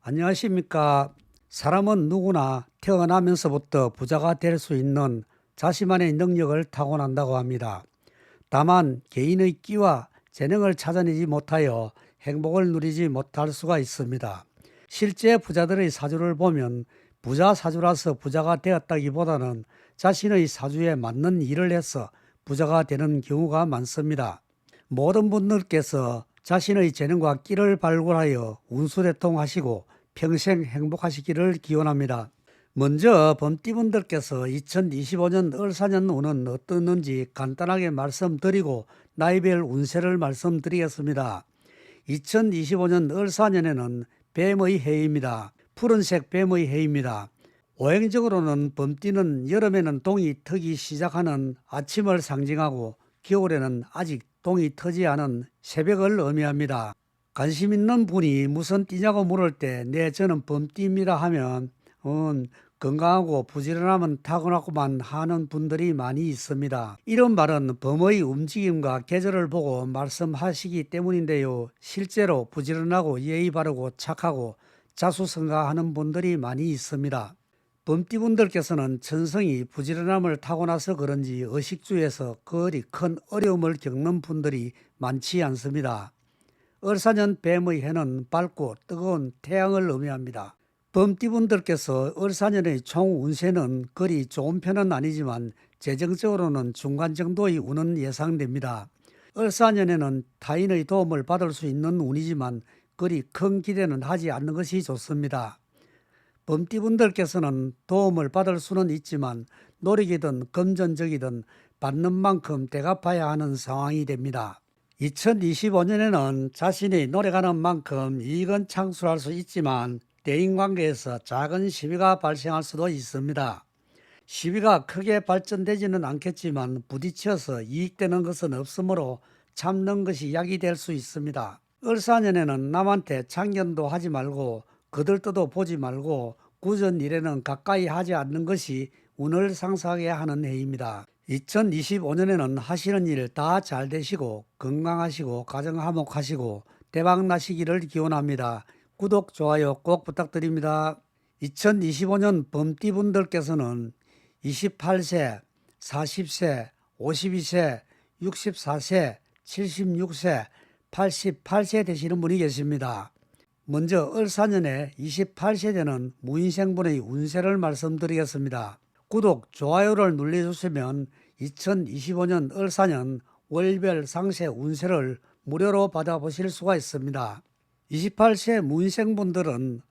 안녕하십니까. 사람은 누구나 태어나면서부터 부자가 될 수 있는 자신만의 능력을 타고난다고 합니다. 다만 개인의 끼와 재능을 찾아내지 못하여 행복을 누리지 못할 수가 있습니다. 실제 부자들의 사주를 보면 부자 사주라서 부자가 되었다기보다는 자신의 사주에 맞는 일을 해서 부자가 되는 경우가 많습니다. 모든 분들께서 자신의 재능과 끼를 발굴하여 운수대통하시고 평생 행복하시기를 기원합니다. 먼저 범띠분들께서 2025년 을사년 운은 어떻는지 간단하게 말씀드리고 나이별 운세를 말씀드리겠습니다. 2025년 을사년에는 뱀의 해입니다. 푸른색 뱀의 해입니다. 오행적으로는 범띠는 여름에는 동이 트기 시작하는 아침을 상징하고 겨울에는 아직 동이 트지 않은 새벽을 의미합니다. 관심 있는 분이 무슨 띠냐고 물을 때 네 저는 범띠입니다 하면 건강하고 부지런함은 타고났구만 하는 분들이 많이 있습니다. 이런 말은 범의 움직임과 계절을 보고 말씀하시기 때문인데요. 실제로 부지런하고 예의 바르고 착하고 자수성가하는 분들이 많이 있습니다. 범띠분들께서는 천성이 부지런함을 타고나서 그런지 의식주에서 그리 큰 어려움을 겪는 분들이 많지 않습니다. 을사년 뱀의 해는 밝고 뜨거운 태양을 의미합니다. 범띠분들께서 을사년의 총 운세는 그리 좋은 편은 아니지만 재정적으로는 중간 정도의 운은 예상됩니다. 을사년에는 타인의 도움을 받을 수 있는 운이지만 그리 큰 기대는 하지 않는 것이 좋습니다. 범띠분들께서는 도움을 받을 수는 있지만 노력이든 금전적이든 받는 만큼 대갚아야 하는 상황이 됩니다. 2025년에는 자신이 노력하는 만큼 이익은 창출할 수 있지만 대인관계에서 작은 시비가 발생할 수도 있습니다. 시비가 크게 발전되지는 않겠지만 부딪혀서 이익되는 것은 없으므로 참는 것이 약이 될 수 있습니다. 을사년에는 남한테 참견도 하지 말고 거들떠도 보지 말고 굳은 일에는 가까이 하지 않는 것이 운을 상승하게 하는 해입니다. 2025년에는 하시는 일 다 잘 되시고 건강하시고 가정 화목하시고 대박 나시기를 기원합니다. 구독, 좋아요 꼭 부탁드립니다. 2025년 범띠분들께서는 28세, 40세, 52세, 64세, 76세, 88세 되시는 분이 계십니다. 먼저 을사년에 28세 되는 무인생분의 운세를 말씀드리겠습니다. 구독, 좋아요를 눌러주시면 2025년 을사년 월별 상세 운세를 무료로 받아보실 수가 있습니다. 28세 무인생분들은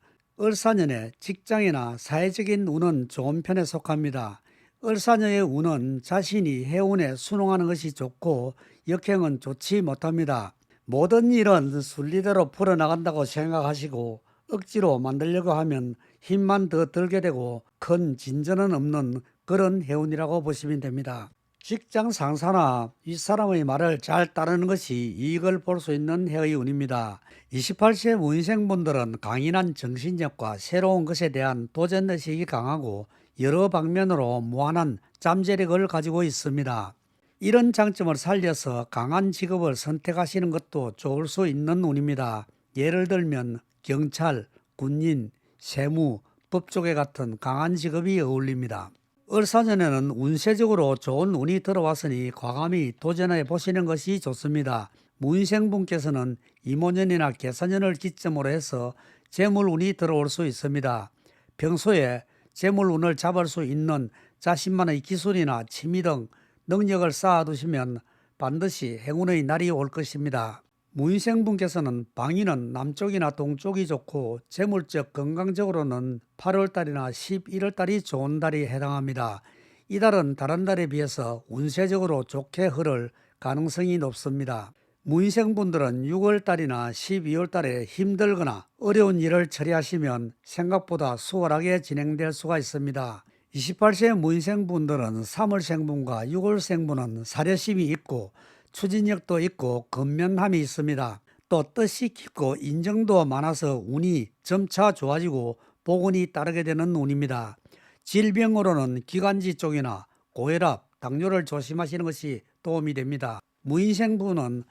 을사년에 직장이나 사회적인 운은 좋은 편에 속합니다. 을사년의 운은 자신이 해운에 순응하는 것이 좋고 역행은 좋지 못합니다. 모든 일은 순리대로 풀어나간다고 생각하시고 억지로 만들려고 하면 힘만 더 들게 되고 큰 진전은 없는 그런 해운이라고 보시면 됩니다. 직장 상사나 윗사람의 말을 잘 따르는 것이 이익을 볼 수 있는 해의 운입니다. 28세 무인생분들은 강인한 정신력과 새로운 것에 대한 도전의식이 강하고 여러 방면으로 무한한 잠재력을 가지고 있습니다. 이런 장점을 살려서 강한 직업을 선택하시는 것도 좋을 수 있는 운입니다. 예를 들면 경찰, 군인, 세무, 법조계 같은 강한 직업이 어울립니다. 을사년에는 운세적으로 좋은 운이 들어왔으니 과감히 도전해 보시는 것이 좋습니다. 무인생분께서는 이모년이나 계사년을 기점으로 해서 재물운이 들어올 수 있습니다. 평소에 재물운을 잡을 수 있는 자신만의 기술이나 취미 등 능력을 쌓아두시면 반드시 행운의 날이 올 것입니다. 무인생분께서는 방위는 남쪽이나 동쪽이 좋고 재물적 건강적으로는 8월달이나 11월달이 좋은 달이 해당합니다. 이 달은 다른 달에 비해서 운세적으로 좋게 흐를 가능성이 높습니다. 무인생분들은 6월달이나 12월달에 힘들거나 어려운 일을 처리하시면 생각보다 수월하게 진행될 수가 있습니다. 28세 무인생분들은 3월생분과 6월생분은 사려심이 있고 추진력도 있고 근면함이 있습니다. 또 뜻이 깊고 인정도 많아서 운이 점차 좋아지고 복운이 따르게 되는 운입니다. 질병으로는 기관지 쪽이나 고혈압, 당뇨를 조심하시는 것이 도움이 됩니다. 무인생분은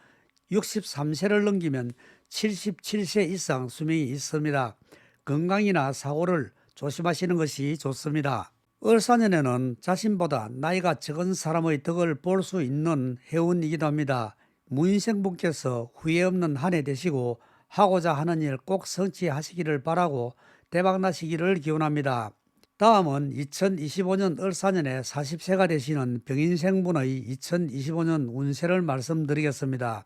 63세를 넘기면 77세 이상 수명이 있습니다. 건강이나 사고를 조심하시는 것이 좋습니다. 을사년에는 자신보다 나이가 적은 사람의 덕을 볼 수 있는 해운이기도 합니다. 무인생분께서 후회 없는 한 해 되시고 하고자 하는 일 꼭 성취하시기를 바라고 대박나시기를 기원합니다. 다음은 2025년 을사년에 40세가 되시는 병인생분의 2025년 운세를 말씀드리겠습니다.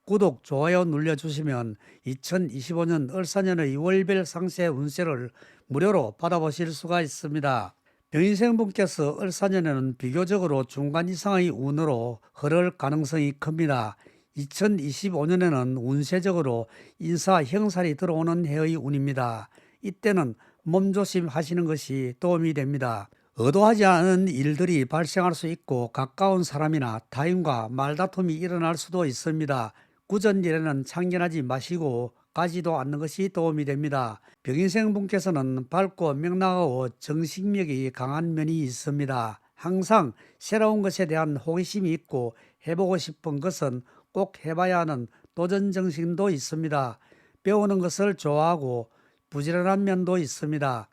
구독, 좋아요 눌러주시면 2025년 을사년의 월별 상세 운세를 무료로 받아보실 수가 있습니다. 병인생분께서 을사년에는 비교적으로 중간 이상의 운으로 흐를 가능성이 큽니다. 2025년에는 운세적으로 인사 형살이 들어오는 해의 운입니다. 이때는 몸조심 하시는 것이 도움이 됩니다. 의도하지 않은 일들이 발생할 수 있고 가까운 사람이나 타인과 말다툼이 일어날 수도 있습니다. 구전일에는 참견하지 마시고 가지도 않는 것이 도움이 됩니다. 병인생분께서는 밝고 명랑하고 정신력이 강한 면이 있습니다. 항상 새로운 것에 대한 호기심이 있고 해보고 싶은 것은 꼭 해봐야 하는 도전 정신도 있습니다. 배우는 것을 좋아하고 부지런한 면도 있습니다.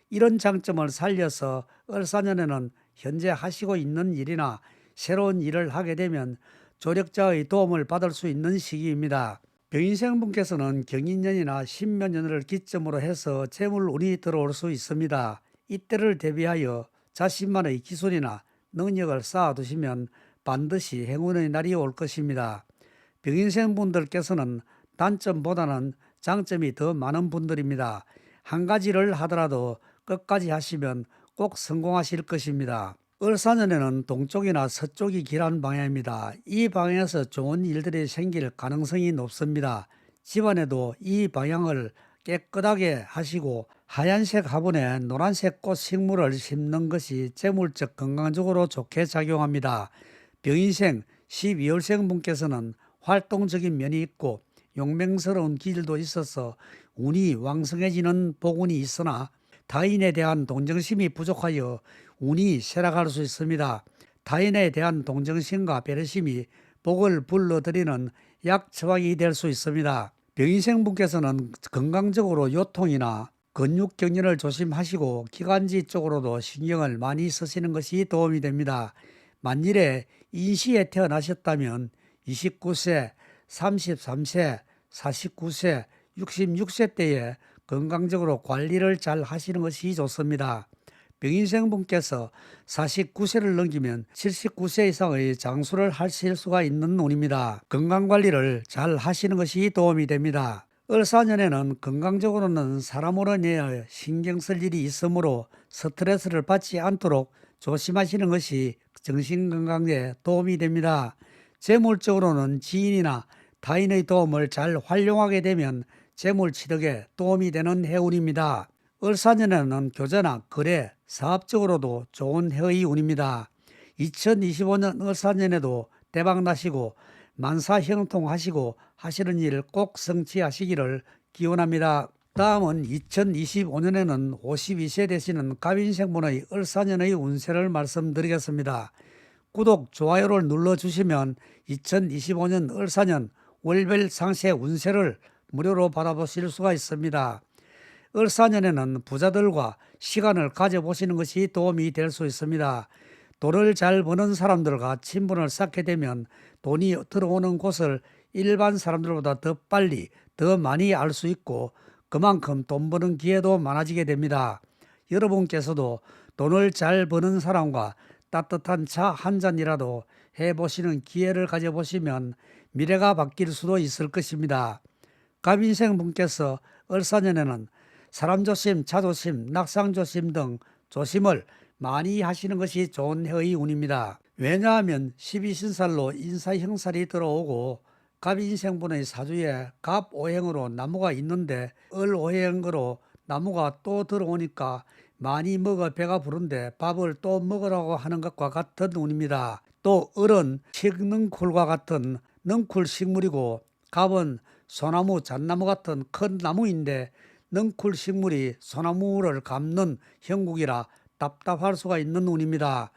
이런 장점을 살려서 을사년에는 현재 하시고 있는 일이나 새로운 일을 하게 되면 조력자의 도움을 받을 수 있는 시기입니다. 병인생분께서는 경인년이나 신묘년을 기점으로 해서 재물운이 들어올 수 있습니다. 이때를 대비하여 자신만의 기술이나 능력을 쌓아두시면 반드시 행운의 날이 올 것입니다. 병인생분들께서는 단점보다는 장점이 더 많은 분들입니다. 한 가지를 하더라도 끝까지 하시면 꼭 성공하실 것입니다. 을사년에는 동쪽이나 서쪽이 길한 방향입니다. 이 방향에서 좋은 일들이 생길 가능성이 높습니다. 집안에도 이 방향을 깨끗하게 하시고 하얀색 화분에 노란색 꽃 식물을 심는 것이 재물적 건강적으로 좋게 작용합니다. 병인생 12월생 분께서는 활동적인 면이 있고 용맹스러운 기질도 있어서 운이 왕성해지는 복운이 있으나 타인에 대한 동정심이 부족하여 운이 쇠락할 수 있습니다. 타인에 대한 동정심과 배려심이 복을 불러들이는 약처방이 될 수 있습니다. 병인생분께서는 건강적으로 요통이나 근육 경련을 조심하시고 기관지 쪽으로도 신경을 많이 쓰시는 것이 도움이 됩니다. 만일에 인시에 태어나셨다면 29세, 33세, 49세, 66세 때에 건강적으로 관리를 잘 하시는 것이 좋습니다. 병인생분께서 49세를 넘기면 79세 이상의 장수를 하실 수가 있는 운입니다. 건강관리를 잘 하시는 것이 도움이 됩니다. 을사년에는 건강적으로는 사람으로 인해 신경 쓸 일이 있으므로 스트레스를 받지 않도록 조심하시는 것이 정신건강에 도움이 됩니다. 재물적으로는 지인이나 타인의 도움을 잘 활용하게 되면 재물취득에 도움이 되는 해운입니다. 을사년에는 교제나 거래, 사업적으로도 좋은 해의 운입니다. 2025년 을사년에도 대박나시고 만사형통하시고 하시는 일 꼭 성취하시기를 기원합니다. 다음은 2025년에는 52세 되시는 갑인생분의 을사년의 운세를 말씀드리겠습니다. 구독, 좋아요를 눌러주시면 2025년 을사년 월별 상세 운세를 무료로 받아보실 수가 있습니다. 을사년에는 부자들과 시간을 가져보시는 것이 도움이 될 수 있습니다. 돈을 잘 버는 사람들과 친분을 쌓게 되면 돈이 들어오는 곳을 일반 사람들보다 더 빨리 더 많이 알 수 있고 그만큼 돈 버는 기회도 많아지게 됩니다. 여러분께서도 돈을 잘 버는 사람과 따뜻한 차 한 잔이라도 해보시는 기회를 가져보시면 미래가 바뀔 수도 있을 것입니다. 갑인생 분께서 을사년에는 사람 조심, 차 조심, 낙상 조심 등 조심을 많이 하시는 것이 좋은 해의 운입니다. 왜냐하면 12신살로 인사형살이 들어오고 갑인생분의 사주에 갑오행으로 나무가 있는데 을오행으로 나무가 또 들어오니까 많이 먹어 배가 부른데 밥을 또 먹으라고 하는 것과 같은 운입니다. 또 을은 식능쿨과 같은 능쿨 식물이고 갑은 소나무, 잣나무 같은 큰 나무인데 능쿨 식물이 소나무를 감는 형국이라 답답할 수가 있는 운입니다.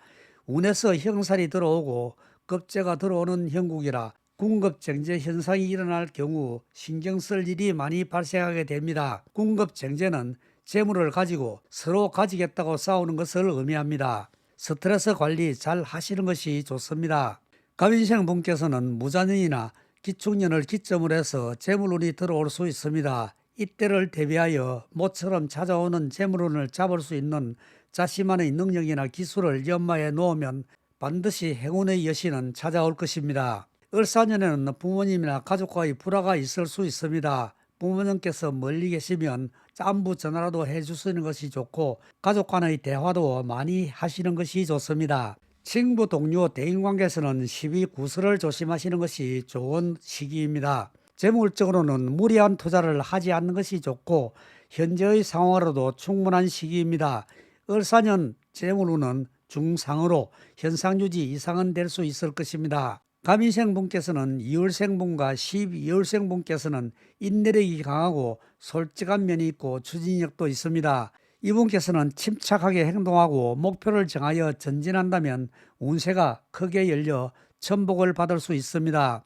운에서 형살이 들어오고 급제가 들어오는 형국이라 군급쟁제 현상이 일어날 경우 신경 쓸 일이 많이 발생하게 됩니다. 군급쟁제는 재물을 가지고 서로 가지겠다고 싸우는 것을 의미합니다. 스트레스 관리 잘 하시는 것이 좋습니다. 갑인생 분께서는 무자년이나 기축년을 기점으로 해서 재물운이 들어올 수 있습니다. 이때를 대비하여 모처럼 찾아오는 재물운을 잡을 수 있는 자신만의 능력이나 기술을 연마해 놓으면 반드시 행운의 여신은 찾아올 것입니다. 을사년에는 부모님이나 가족과의 불화가 있을 수 있습니다. 부모님께서 멀리 계시면 안부 전화라도 해주시는 것이 좋고 가족 간의 대화도 많이 하시는 것이 좋습니다. 친구, 동료, 대인관계에서는 시비, 구설을 조심하시는 것이 좋은 시기입니다. 재물적으로는 무리한 투자를 하지 않는 것이 좋고 현재의 상황으로도 충분한 시기입니다. 을사년 재물운은 중상으로 현상유지 이상은 될 수 있을 것입니다. 갑인생분께서는 이월생분과 12월생분께서는 인내력이 강하고 솔직한 면이 있고 추진력도 있습니다. 이분께서는 침착하게 행동하고 목표를 정하여 전진한다면 운세가 크게 열려 천복을 받을 수 있습니다.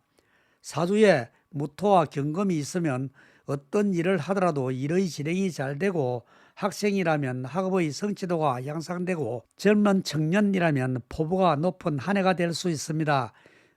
사주에 무토와 경금이 있으면 어떤 일을 하더라도 일의 진행이 잘 되고 학생이라면 학업의 성취도가 향상되고 젊은 청년이라면 포부가 높은 한 해가 될 수 있습니다.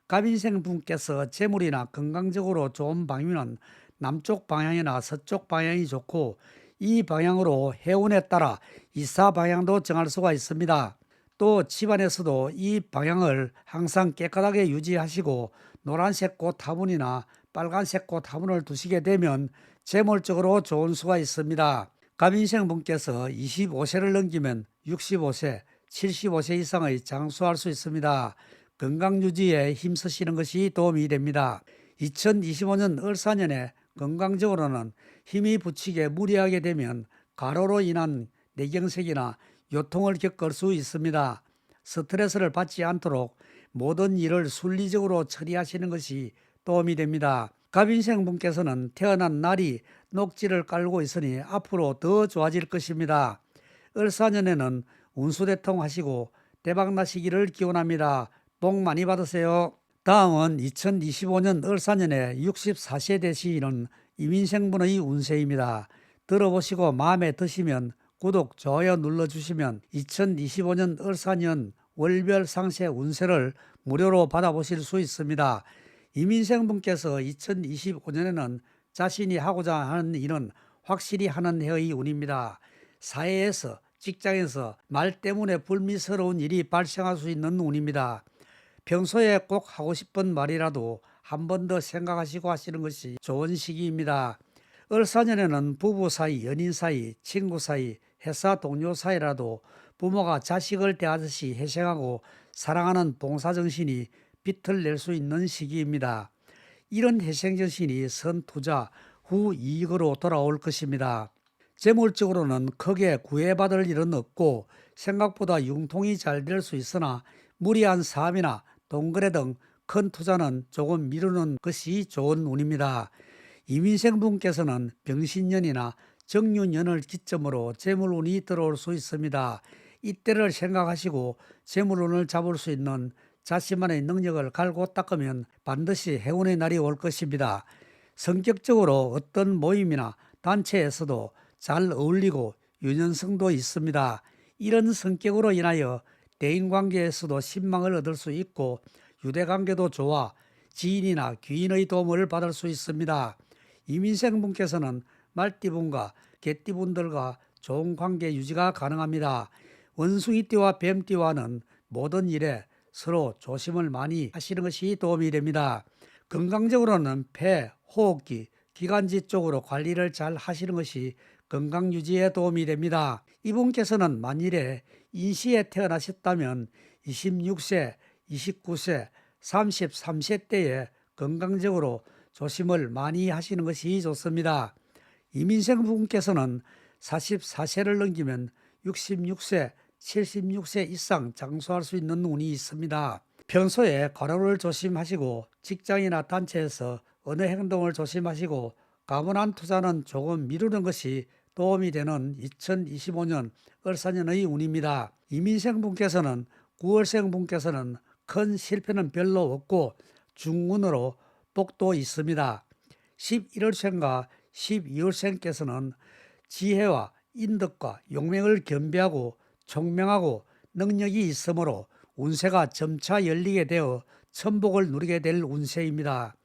갑인생 분께서 재물이나 건강적으로 좋은 방면은 남쪽 방향이나 서쪽 방향이 좋고 이 방향으로 해운에 따라 이사 방향도 정할 수가 있습니다. 또 집안에서도 이 방향을 항상 깨끗하게 유지하시고 노란색 꽃 화분이나 빨간색 꽃 화분을 두시게 되면 재물적으로 좋은 수가 있습니다. 갑인생 분께서 25세를 넘기면 65세, 75세 이상의 장수할 수 있습니다. 건강 유지에 힘쓰시는 것이 도움이 됩니다. 2025년 을사년에 건강적으로는 힘이 붙이게 무리하게 되면 가로로 인한 뇌경색이나 요통을 겪을 수 있습니다. 스트레스를 받지 않도록 모든 일을 순리적으로 처리하시는 것이 도움이 됩니다. 갑인생 분께서는 태어난 날이 녹지를 깔고 있으니 앞으로 더 좋아질 것입니다. 을사년에는 운수대통하시고 대박나시기를 기원합니다. 복 많이 받으세요. 다음은 2025년 을사년에 64세 되시는 이민생분의 운세입니다. 들어보시고 마음에 드시면 구독, 좋아요 눌러주시면 2025년 을사년 월별 상세 운세를 무료로 받아보실 수 있습니다. 이민생분께서 2025년에는 자신이 하고자 하는 일은 확실히 하는 해의 운입니다. 사회에서, 직장에서 말 때문에 불미스러운 일이 발생할 수 있는 운입니다. 평소에 꼭 하고 싶은 말이라도 한 번 더 생각하시고 하시는 것이 좋은 시기입니다. 을사년에는 부부 사이, 연인 사이, 친구 사이, 회사 동료 사이라도 부모가 자식을 대하듯이 희생하고 사랑하는 봉사정신이 빛을 낼 수 있는 시기입니다. 이런 희생정신이 선투자 후 이익으로 돌아올 것입니다. 재물적으로는 크게 구애받을 일은 없고 생각보다 융통이 잘 될 수 있으나 무리한 사업이나 동거래 등 큰 투자는 조금 미루는 것이 좋은 운입니다. 이민생 분께서는 병신년이나 정유년을 기점으로 재물운이 들어올 수 있습니다. 이때를 생각하시고 재물운을 잡을 수 있는 자신만의 능력을 갈고 닦으면 반드시 행운의 날이 올 것입니다. 성격적으로 어떤 모임이나 단체에서도 잘 어울리고 유연성도 있습니다. 이런 성격으로 인하여 대인관계에서도 신망을 얻을 수 있고 유대관계도 좋아 지인이나 귀인의 도움을 받을 수 있습니다. 이민생 분께서는 말띠분과 개띠분들과 좋은 관계 유지가 가능합니다. 원숭이띠와 뱀띠와는 모든 일에 서로 조심을 많이 하시는 것이 도움이 됩니다. 건강적으로는 폐, 호흡기, 기관지 쪽으로 관리를 잘 하시는 것이 건강 유지에 도움이 됩니다. 이분께서는 만일에 인시에 태어나셨다면 26세, 29세, 33세 때에 건강적으로 조심을 많이 하시는 것이 좋습니다. 이민생 분께서는 44세를 넘기면 66세, 76세 이상 장수할 수 있는 운이 있습니다. 평소에 과로를 조심하시고 직장이나 단체에서 어느 행동을 조심하시고 가문한 투자는 조금 미루는 것이 도움이 되는 2025년 을사년의 운입니다. 이민생 분께서는 9월생 분께서는 큰 실패는 별로 없고 중운으로 복도 있습니다. 11월생과 12월생께서는 지혜와 인덕과 용맹을 겸비하고 총명하고 능력이 있으므로 운세가 점차 열리게 되어 천복을 누리게 될 운세입니다.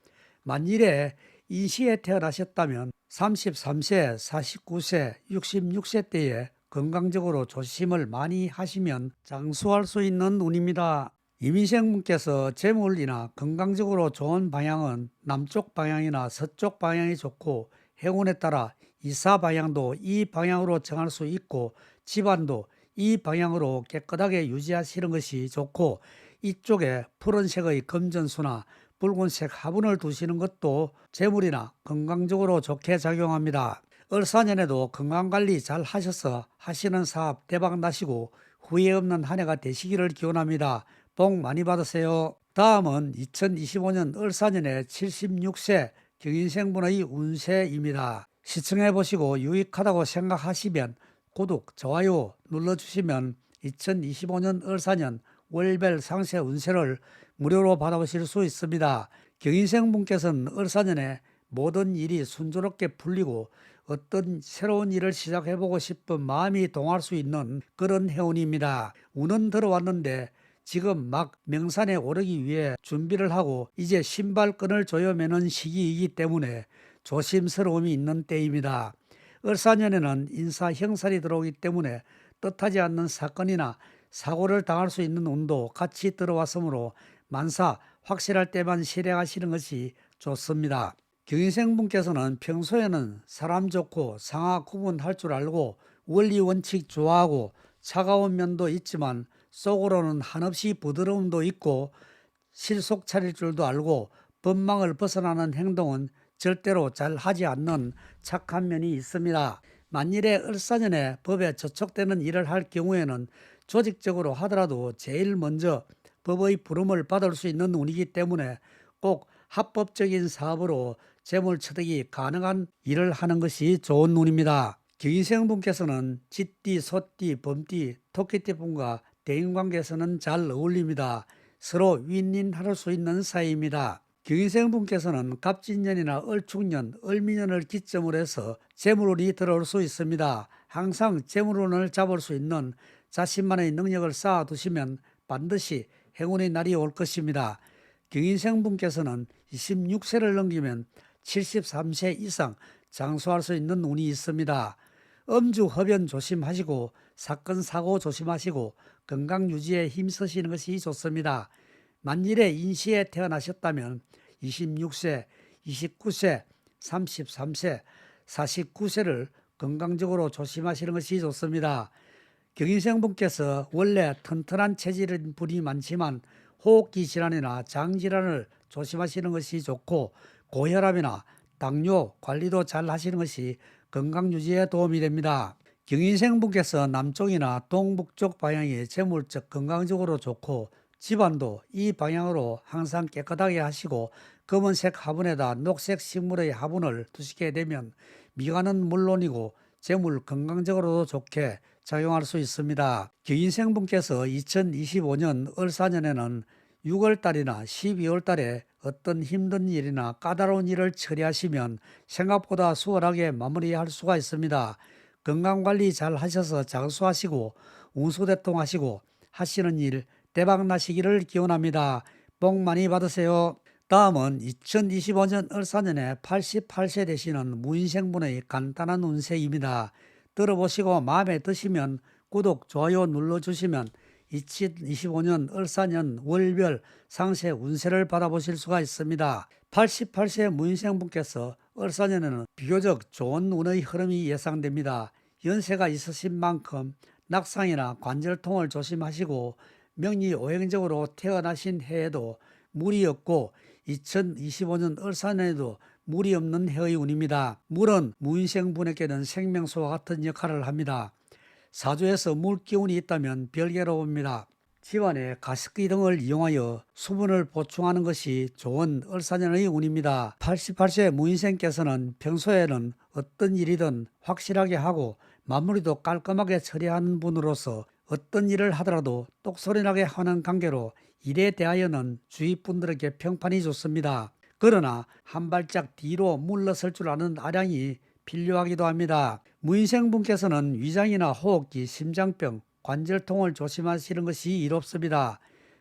만일에 인시에 태어나셨다면 33세, 49세, 66세 때에 건강적으로 조심을 많이 하시면 장수할 수 있는 운입니다. 이민생분께서 재물이나 건강적으로 좋은 방향은 남쪽 방향이나 서쪽 방향이 좋고 행운에 따라 이사 방향도 이 방향으로 정할 수 있고 집안도 이 방향으로 깨끗하게 유지하시는 것이 좋고 이쪽에 푸른색의 금전수나 붉은색 화분을 두시는 것도 재물이나 건강적으로 좋게 작용합니다. 을사년에도 건강관리 잘 하셔서 하시는 사업 대박 나시고 후회 없는 한 해가 되시기를 기원합니다. 복 많이 받으세요. 다음은 2025년 을사년의 76세 경인생분의 운세입니다. 시청해 보시고 유익하다고 생각하시면 구독, 좋아요 눌러주시면 2025년 을사년 월별 상세 운세를 무료로 받아보실 수 있습니다. 경인생분께서는 을사년에 모든 일이 순조롭게 풀리고 어떤 새로운 일을 시작해보고 싶은 마음이 동할 수 있는 그런 해운입니다. 운은 들어왔는데 지금 막 명산에 오르기 위해 준비를 하고 이제 신발끈을 조여매는 시기이기 때문에 조심스러움이 있는 때입니다. 을사년에는 인사 형살이 들어오기 때문에 뜻하지 않는 사건이나 사고를 당할 수 있는 운도 같이 들어왔으므로 만사 확실할 때만 실행하시는 것이 좋습니다. 경인생분께서는 평소에는 사람 좋고 상하 구분할 줄 알고 원리 원칙 좋아하고 차가운 면도 있지만 속으로는 한없이 부드러움도 있고 실속 차릴 줄도 알고 법망을 벗어나는 행동은 절대로 잘 하지 않는 착한 면이 있습니다. 만일에 을사년에 법에 저촉되는 일을 할 경우에는 조직적으로 하더라도 제일 먼저 법의 부름을 받을 수 있는 운이기 때문에 꼭 합법적인 사업으로 재물처득이 가능한 일을 하는 것이 좋은 운입니다. 경인생분께서는 쥐띠, 소띠, 범띠, 토끼띠분과 대인관계에서는 잘 어울립니다. 서로 윈윈할 수 있는 사이입니다. 경인생분께서는 갑진년이나 을축년, 을미년을 기점으로 해서 재물운이 들어올 수 있습니다. 항상 재물운을 잡을 수 있는 자신만의 능력을 쌓아두시면 반드시 행운의 날이 올 것입니다. 경인생분께서는 26세를 넘기면 73세 이상 장수할 수 있는 운이 있습니다. 음주 흡연 조심하시고 사건 사고 조심하시고 건강 유지에 힘쓰시는 것이 좋습니다. 만일에 인시에 태어나셨다면 26세, 29세, 33세, 49세를 건강적으로 조심하시는 것이 좋습니다. 경인생분께서 원래 튼튼한 체질인 분이 많지만 호흡기 질환이나 장 질환을 조심하시는 것이 좋고 고혈압이나 당뇨 관리도 잘 하시는 것이 건강 유지에 도움이 됩니다. 경인생분께서 남쪽이나 동북쪽 방향이 재물적 건강적으로 좋고 집안도 이 방향으로 항상 깨끗하게 하시고 검은색 화분에다 녹색 식물의 화분을 두시게 되면 미관은 물론이고 재물 건강적으로도 좋게 작용할 수 있습니다. 경인생분께서 2025년 을사년에는 6월달이나 12월달에 어떤 힘든 일이나 까다로운 일을 처리하시면 생각보다 수월하게 마무리할 수가 있습니다. 건강관리 잘 하셔서 장수하시고 운수대통하시고 하시는 일 대박 나시기를 기원합니다. 복 많이 받으세요. 다음은 2025년 을사년에 88세 되시는 무인생분의 간단한 운세입니다. 들어보시고 마음에 드시면 구독, 좋아요 눌러주시면 2025년 을사년 월별 상세 운세를 받아보실 수가 있습니다. 88세 무인생분께서 을사년에는 비교적 좋은 운의 흐름이 예상됩니다. 연세가 있으신 만큼 낙상이나 관절통을 조심하시고 명리오행적으로 태어나신 해에도 물이 없고 2025년 을사년에도 물이 없는 해의 운입니다. 물은 무인생분에게는 생명수와 같은 역할을 합니다. 사주에서 물기운이 있다면 별개로 봅니다. 집안에 가습기 등을 이용하여 수분을 보충하는 것이 좋은 을사년의 운입니다. 88세 무인생께서는 평소에는 어떤 일이든 확실하게 하고 마무리도 깔끔하게 처리하는 분으로서 어떤 일을 하더라도 똑소리나게 하는 관계로 일에 대하여는 주위 분들에게 평판이 좋습니다. 그러나 한 발짝 뒤로 물러설 줄 아는 아량이 필요하기도 합니다. 무인생분께서는 위장이나 호흡기, 심장병, 관절통을 조심하시는 것이 이롭습니다.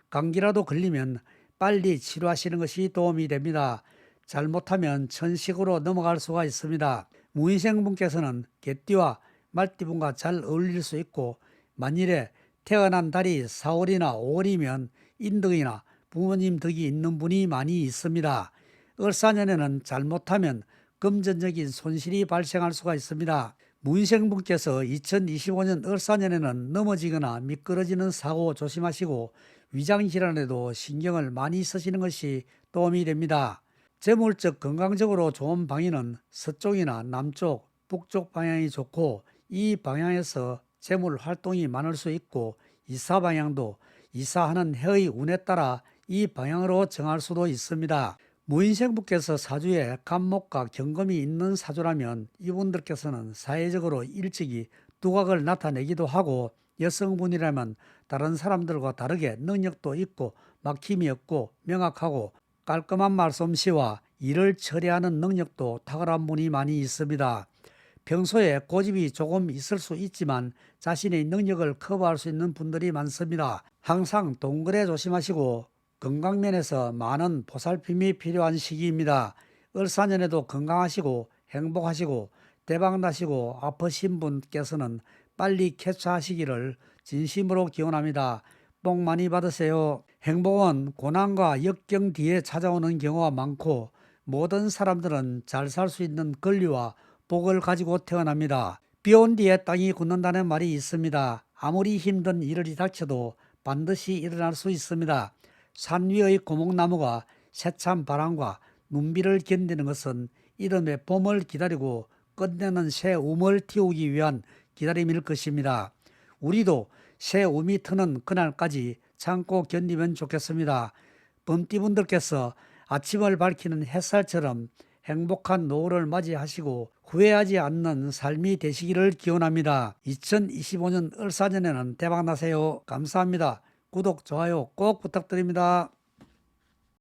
감기라도 걸리면 빨리 치료하시는 것이 도움이 됩니다. 잘못하면 천식으로 넘어갈 수가 있습니다. 무인생분께서는 개띠와 말띠분과 잘 어울릴 수 있고 만일에 태어난 달이 4월이나 5월이면 인덕이나 부모님 덕이 있는 분이 많이 있습니다. 을사년에는 잘못하면 금전적인 손실이 발생할 수가 있습니다. 무인생분께서 2025년 을사년에는 넘어지거나 미끄러지는 사고 조심하시고 위장질환에도 신경을 많이 쓰시는 것이 도움이 됩니다. 재물적 건강적으로 좋은 방위는 서쪽이나 남쪽, 북쪽 방향이 좋고 이 방향에서 재물 활동이 많을 수 있고 이사 방향도 이사하는 해의 운에 따라 이 방향으로 정할 수도 있습니다. 무인생분께서 사주에 간목과 경금이 있는 사주라면 이분들께서는 사회적으로 일찍이 두각을 나타내기도 하고 여성분이라면 다른 사람들과 다르게 능력도 있고 막힘이 없고 명확하고 깔끔한 말솜씨와 일을 처리하는 능력도 탁월한 분이 많이 있습니다. 평소에 고집이 조금 있을 수 있지만 자신의 능력을 커버할 수 있는 분들이 많습니다. 항상 동거래 조심하시고 건강면에서 많은 보살핌이 필요한 시기입니다. 을사년에도 건강하시고 행복하시고 대박나시고 아프신 분께서는 빨리 쾌차하시기를 진심으로 기원합니다. 복 많이 받으세요. 행복은 고난과 역경 뒤에 찾아오는 경우가 많고 모든 사람들은 잘 살 수 있는 권리와 복을 가지고 태어납니다. 비온 뒤에 땅이 굳는다는 말이 있습니다. 아무리 힘든 일이 닥쳐도 반드시 일어날 수 있습니다. 산 위의 고목나무가 세찬 바람과 눈비를 견디는 것은 이듬해 봄을 기다리고 끝내는 새 움을 틔우기 위한 기다림일 것입니다. 우리도 새 움이 트는 그날까지 참고 견디면 좋겠습니다. 범띠분들께서 아침을 밝히는 햇살처럼 행복한 노후를 맞이하시고 후회하지 않는 삶이 되시기를 기원합니다. 2025년 을사년에는 대박나세요. 감사합니다. 구독, 좋아요 꼭 부탁드립니다.